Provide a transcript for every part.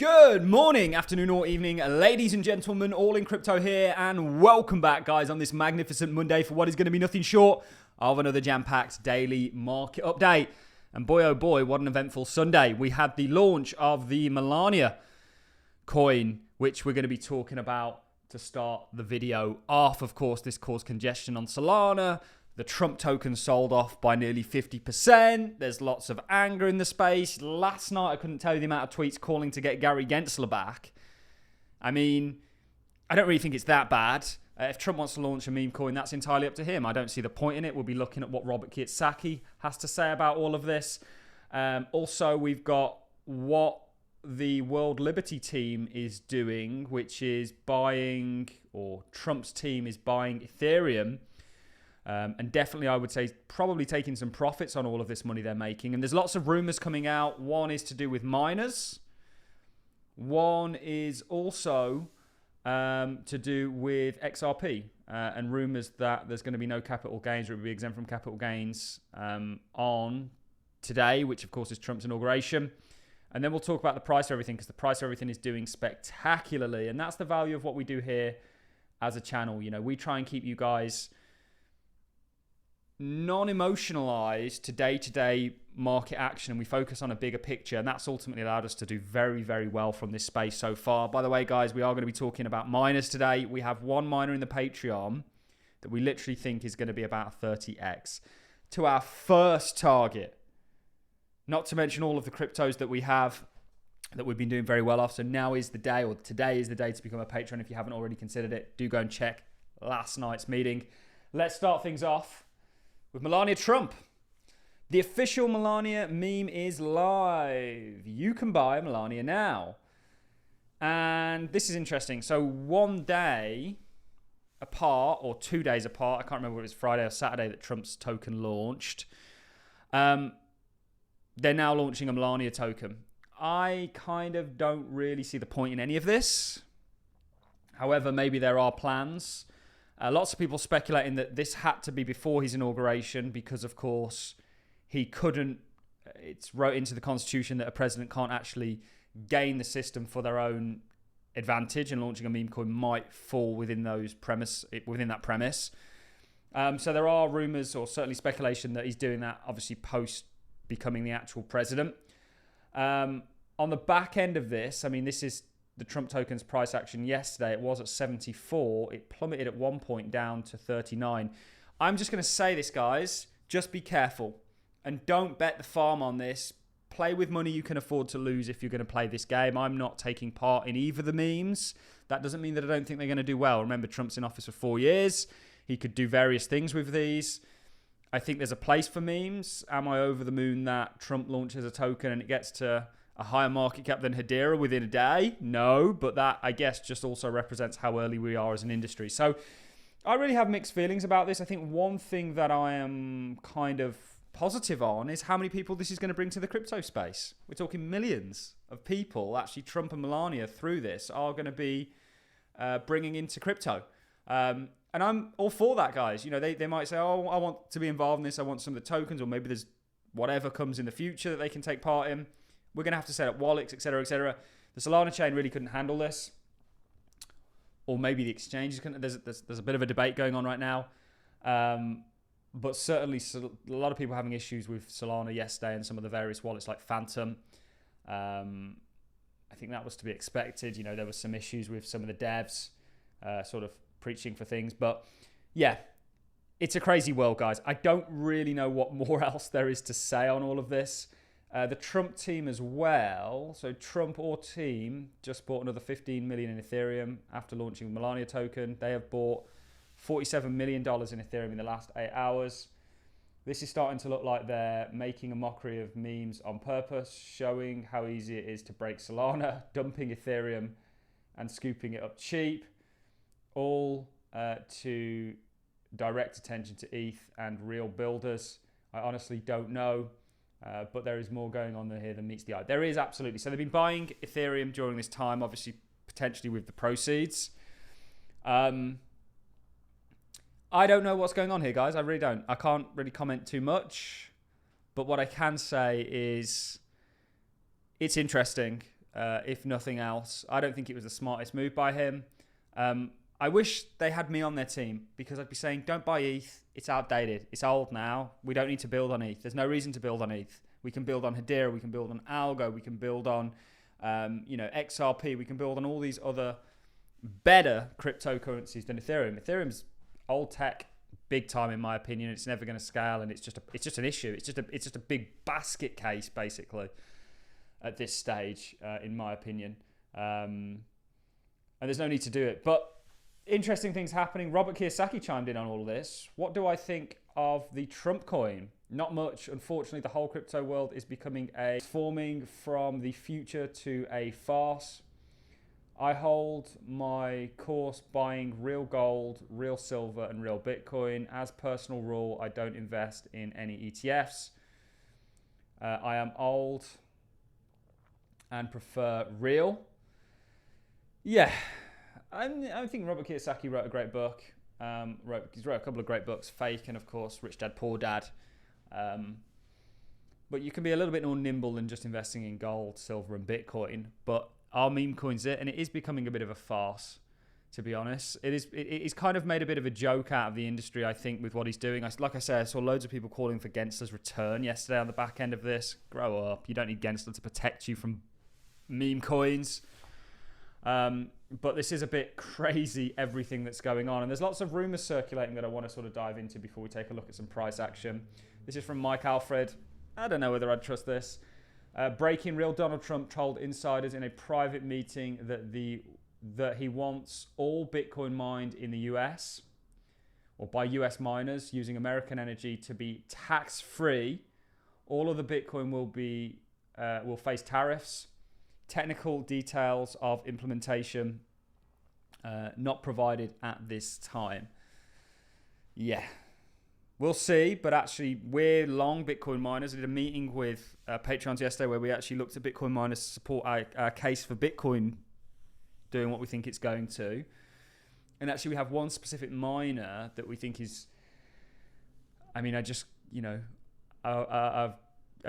Good morning, afternoon or evening, ladies and gentlemen, Allincrypto here, and welcome back, guys, on this magnificent Monday for what is going to be nothing short of another jam-packed daily market update. And boy, oh boy, what an eventful Sunday. We had the launch of the Melania coin, which we're going to be talking about to start the video off. Of course, this caused congestion on Solana. The Trump token sold off by nearly 50%. There's lots of anger in the space. Last night, I couldn't tell you the amount of tweets calling to get Gary Gensler back. I mean, I don't really think it's that bad. If Trump wants to launch a meme coin, that's entirely up to him. I don't see the point in it. We'll be looking at what Robert Kiyosaki has to say about all of this. Also, we've got what the World Liberty team is doing, which is buying, or Trump's team is buying Ethereum. And definitely, I would say, probably taking some profits on all of this money they're making. And there's lots of rumors coming out. One is to do with miners. One is also to do with XRP. And rumors that there's going to be no capital gains, or it will be exempt from capital gains on today, which, of course, is Trump's inauguration. And then we'll talk about the price of everything, because the price of everything is doing spectacularly. And that's the value of what we do here as a channel. You know, we try and keep you guys non-emotionalized to day-to-day market action, and we focus on a bigger picture, and that's ultimately allowed us to do very, very well from this space so far. By the way, guys, we are going to be talking about miners today. We have one miner in the Patreon that we literally think is going to be about 30x to our first target, not to mention all of the cryptos that we have that we've been doing very well off. So now is the day, or today is the day, to become a patron. If you haven't already considered it, do go and check last night's meeting. Let's start things off with Melania Trump. The official Melania meme is live. You can buy Melania now. And this is interesting. So one day apart, or 2 days apart, I can't remember whether it was Friday or Saturday that Trump's token launched. They're now launching a Melania token. I kind of don't really see the point in any of this. However, maybe there are plans. Lots of people speculating that this had to be before his inauguration because, of course, he couldn't. It's wrote into the Constitution that a president can't actually gain the system for their own advantage, and launching a meme coin might fall within that premise. So there are rumors, or certainly speculation, that he's doing that obviously post becoming the actual president. On the back end of this, I mean, this is the Trump token's price action yesterday. It was at 74. It plummeted at one point down to 39. I'm just going to say this, guys. Just be careful. And don't bet the farm on this. Play with money you can afford to lose if you're going to play this game. I'm not taking part in either of the memes. That doesn't mean that I don't think they're going to do well. Remember, Trump's in office for 4 years. He could do various things with these. I think there's a place for memes. Am I over the moon that Trump launches a token and it gets to a higher market cap than Hedera within a day? No, but that, I guess, just also represents how early we are as an industry. So I really have mixed feelings about this. I think one thing that I am kind of positive on is how many people this is going to bring to the crypto space. We're talking millions of people. Actually, Trump and Melania through this are going to be bringing into crypto. And I'm all for that, guys. You know, they might say, oh, I want to be involved in this. I want some of the tokens, or maybe there's whatever comes in the future that they can take part in. We're going to have to set up wallets, etc., etc. The Solana chain really couldn't handle this. Or maybe the exchanges couldn't. There's a bit of a debate going on right now. But certainly a lot of people having issues with Solana yesterday and some of the various wallets like Phantom. I think that was to be expected. You know, there were some issues with some of the devs sort of preaching for things. But yeah, it's a crazy world, guys. I don't really know what more else there is to say on all of this. The Trump team as well. So Trump or team just bought another 15 million in Ethereum after launching the Melania token. They have bought $47 million in Ethereum in the last 8 hours. This is starting to look like they're making a mockery of memes on purpose, showing how easy it is to break Solana, dumping Ethereum and scooping it up cheap, all to direct attention to ETH and real builders. I honestly don't know. But there is more going on here than meets the eye. There is absolutely. So they've been buying Ethereum during this time, obviously, potentially with the proceeds. I don't know what's going on here, guys. I really don't. I can't really comment too much. But what I can say is it's interesting. if nothing else. I don't think it was the smartest move by him. I wish they had me on their team, because I'd be saying, don't buy ETH. It's outdated. It's old now. We don't need to build on ETH. There's no reason to build on ETH. We can build on Hedera. We can build on Algo. We can build on, XRP. We can build on all these other better cryptocurrencies than Ethereum. Ethereum's old tech, big time in my opinion. It's never going to scale, and it's just an issue. It's just a big basket case basically at this stage, in my opinion. And there's no need to do it. But interesting things happening. Robert Kiyosaki chimed in on all of this. What do I think of the Trump coin? Not much. Unfortunately, the whole crypto world is forming from the future to a farce. I hold my course buying real gold, real silver, and real Bitcoin. As personal rule, I don't invest in any ETFs. I am old and prefer real. Yeah, I think Robert Kiyosaki wrote a great book. He's wrote a couple of great books, Fake and, of course, Rich Dad, Poor Dad. But you can be a little bit more nimble than just investing in gold, silver, and Bitcoin. But our meme coin's it, and it is becoming a bit of a farce, to be honest. It's kind of made a bit of a joke out of the industry, I think, with what he's doing. Like I said, I saw loads of people calling for Gensler's return yesterday on the back end of this. Grow up. You don't need Gensler to protect you from meme coins. But this is a bit crazy, everything that's going on. And there's lots of rumors circulating that I want to sort of dive into before we take a look at some price action. This is from Mike Alfred. I don't know whether I'd trust this. Breaking real: Donald Trump told insiders in a private meeting that he wants all Bitcoin mined in the US, or by US miners using American energy, to be tax-free. All of the Bitcoin will face tariffs. Technical details of implementation not provided at this time. Yeah. We'll see, but actually we're long Bitcoin miners. I did a meeting with Patreons yesterday where we actually looked at Bitcoin miners to support our case for Bitcoin doing what we think it's going to. And actually we have one specific miner that we think is, I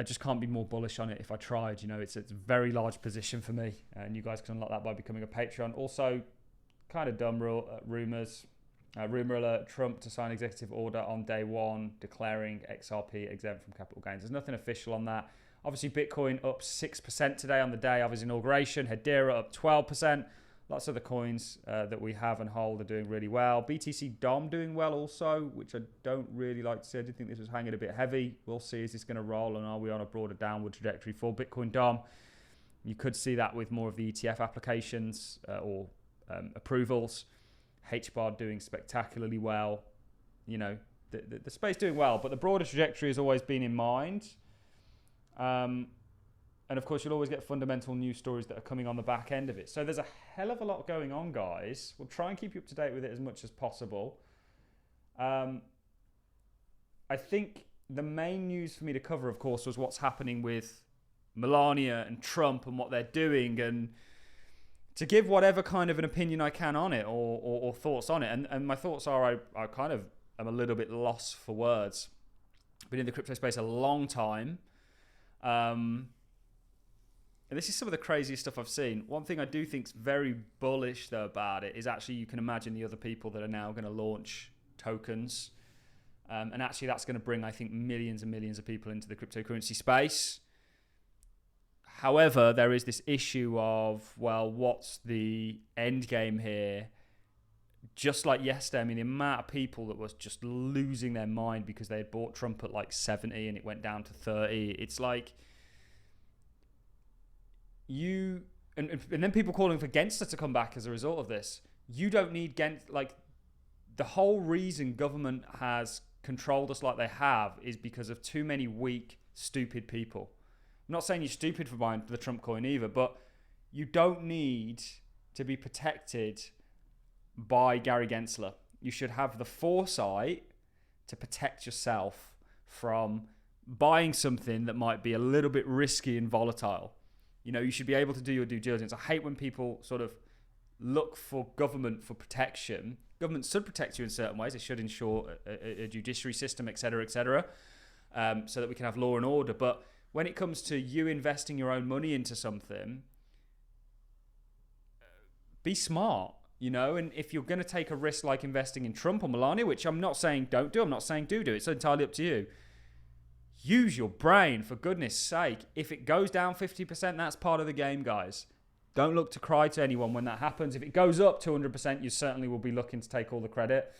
just can't be more bullish on it if I tried. It's a very large position for me, and you guys can unlock that by becoming a Patreon. Also, kind of dumb rumors. Rumor alert: Trump to sign executive order on day one declaring XRP exempt from capital gains. There's nothing official on that. Obviously, Bitcoin up 6% today on the day of his inauguration. Hedera up 12%. Lots of the coins that we have and hold are doing really well. BTC DOM doing well also, which I don't really like to see. I did think this was hanging a bit heavy. We'll see, is this going to roll, and are we on a broader downward trajectory for Bitcoin DOM? You could see that with more of the ETF applications or approvals. HBAR doing spectacularly well. The space doing well, but the broader trajectory has always been in mind. And of course, you'll always get fundamental news stories that are coming on the back end of it. So there's a hell of a lot going on, guys. We'll try and keep you up to date with it as much as possible. I think the main news for me to cover, of course, was what's happening with Melania and Trump and what they're doing, and to give whatever kind of an opinion I can on it or thoughts on it. And my thoughts are I kind of am a little bit lost for words. Been in the crypto space a long time. And this is some of the craziest stuff I've seen. One thing I do think is very bullish, though, about it is actually you can imagine the other people that are now going to launch tokens. And actually that's going to bring, I think, millions and millions of people into the cryptocurrency space. However, there is this issue of, well, what's the end game here? Just like yesterday, the amount of people that was just losing their mind because they had bought Trump at like 70 and it went down to 30. It's like and then people calling for Gensler to come back as a result of this. You don't need the whole reason government has controlled us like they have is because of too many weak, stupid people. I'm not saying you're stupid for buying the Trump coin either, but you don't need to be protected by Gary Gensler. You should have the foresight to protect yourself from buying something that might be a little bit risky and volatile. You should be able to do your due diligence. I hate when people sort of look for government for protection. Government should protect you in certain ways. It should ensure a judiciary system, et cetera, so that we can have law and order. But when it comes to you investing your own money into something, be smart, you know, and if you're going to take a risk like investing in Trump or Melania, which I'm not saying don't do, I'm not saying do, it's entirely up to you. Use your brain, for goodness sake. If it goes down 50%, that's part of the game, guys. Don't look to cry to anyone when that happens. If it goes up 200%, you certainly will be looking to take all the credit.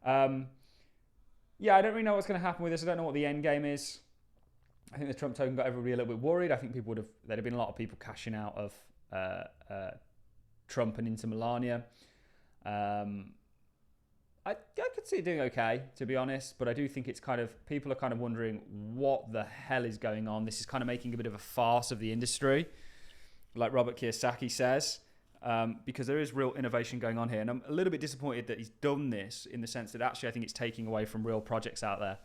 Yeah, I don't really know what's going to happen with this. I don't know what the end game is. I think the Trump token got everybody a little bit worried. I think there'd have been a lot of people cashing out of Trump and into Melania. I could see it doing okay, to be honest, but I do think it's people are kind of wondering what the hell is going on. This is kind of making a bit of a farce of the industry, like Robert Kiyosaki says, because there is real innovation going on here. And I'm a little bit disappointed that he's done this, in the sense that actually I think it's taking away from real projects out there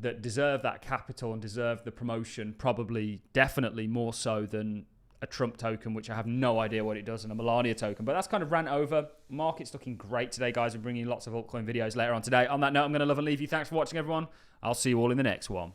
that deserve that capital and deserve the promotion, probably definitely more so than a Trump token, which I have no idea what it does, and a Melania token. But that's kind of rant over. Market's looking great today, guys. We're bringing you lots of altcoin videos later on today. On that note, I'm going to love and leave you. Thanks for watching, everyone. I'll see you all in the next one.